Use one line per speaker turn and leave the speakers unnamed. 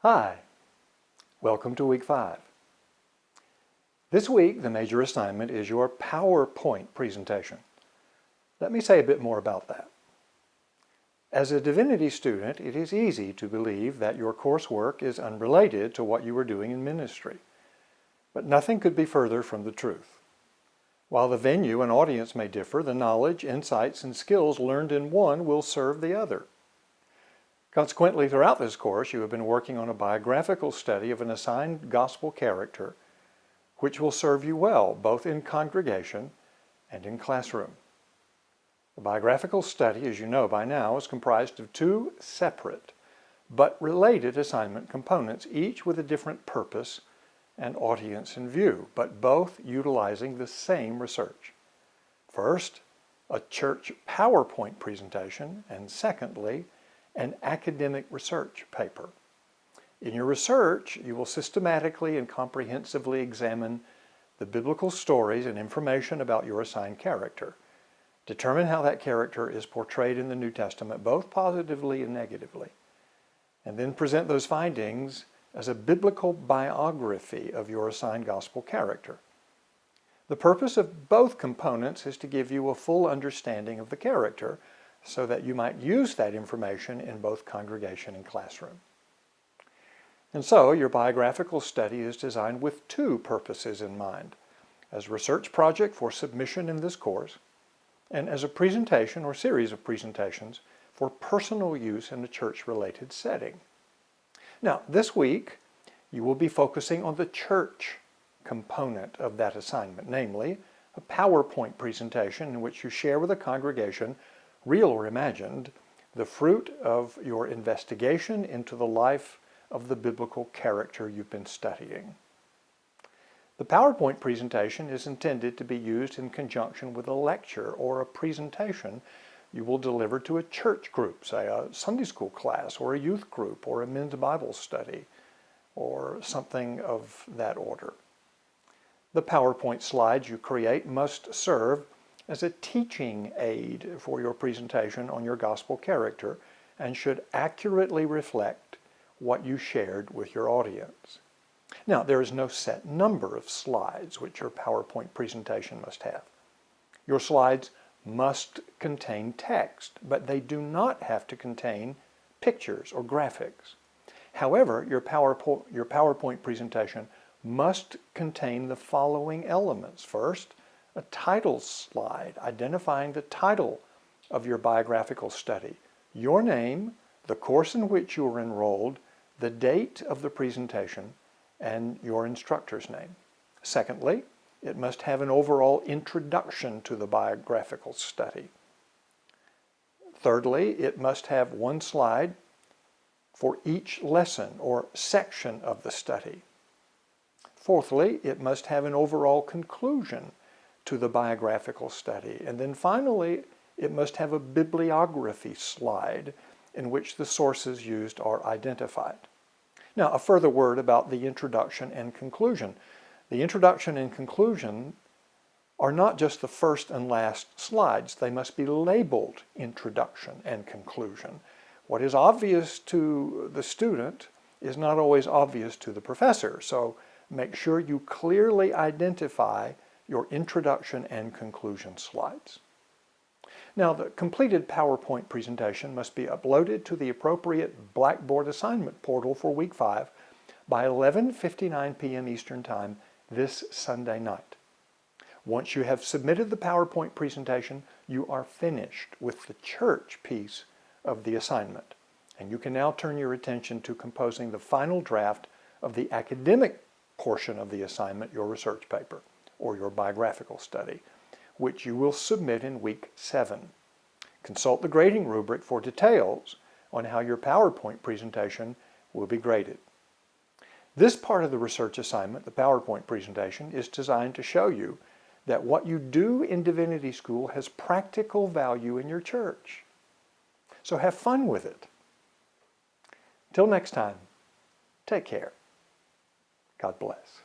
Hi, welcome to week 5. This week, the major assignment is your PowerPoint presentation. Let me say a bit more about that. As a divinity student, it is easy to believe that your coursework is unrelated to what you are doing in ministry. But nothing could be further from the truth. While the venue and audience may differ, the knowledge, insights, and skills learned in one will serve the other. Consequently, throughout this course, you have been working on a biographical study of an assigned gospel character, which will serve you well, both in congregation and in classroom. The biographical study, as you know by now, is comprised of 2 separate but related assignment components, each with a different purpose and audience in view, but both utilizing the same research. First, a church PowerPoint presentation, and secondly, an academic research paper. In your research, you will systematically and comprehensively examine the biblical stories and information about your assigned character. Determine how that character is portrayed in the New Testament, both positively and negatively, and then present those findings as a biblical biography of your assigned gospel character. The purpose of both components is to give you a full understanding of the character, so that you might use that information in both congregation and classroom. And so, your biographical study is designed with 2 purposes in mind: as a research project for submission in this course, and as a presentation or series of presentations for personal use in a church-related setting. Now, this week, you will be focusing on the church component of that assignment, namely, a PowerPoint presentation in which you share with the congregation, real or imagined, the fruit of your investigation into the life of the biblical character you've been studying. The PowerPoint presentation is intended to be used in conjunction with a lecture or a presentation you will deliver to a church group, say a Sunday school class or a youth group or a men's Bible study or something of that order. The PowerPoint slides you create must serve as a teaching aid for your presentation on your gospel character and should accurately reflect what you shared with your audience. Now, there is no set number of slides which your PowerPoint presentation must have. Your slides must contain text, but they do not have to contain pictures or graphics. However, your PowerPoint presentation must contain the following elements. First, a title slide identifying the title of your biographical study, your name, the course in which you were enrolled, the date of the presentation, and your instructor's name. Secondly, it must have an overall introduction to the biographical study. Thirdly, it must have 1 slide for each lesson or section of the study. Fourthly, it must have an overall conclusion to the biographical study. And then finally, it must have a bibliography slide in which the sources used are identified. Now, a further word about the introduction and conclusion. The introduction and conclusion are not just the first and last slides. They must be labeled introduction and conclusion. What is obvious to the student is not always obvious to the professor, so make sure you clearly identify your introduction and conclusion slides. Now, the completed PowerPoint presentation must be uploaded to the appropriate Blackboard assignment portal for week 5 by 11:59 p.m. Eastern Time this Sunday night. Once you have submitted the PowerPoint presentation, you are finished with the church piece of the assignment, and you can now turn your attention to composing the final draft of the academic portion of the assignment, your research paper, or your biographical study, which you will submit in week 7. Consult the grading rubric for details on how your PowerPoint presentation will be graded. This part of the research assignment, the PowerPoint presentation, is designed to show you that what you do in divinity school has practical value in your church. So have fun with it. Till next time, take care. God bless.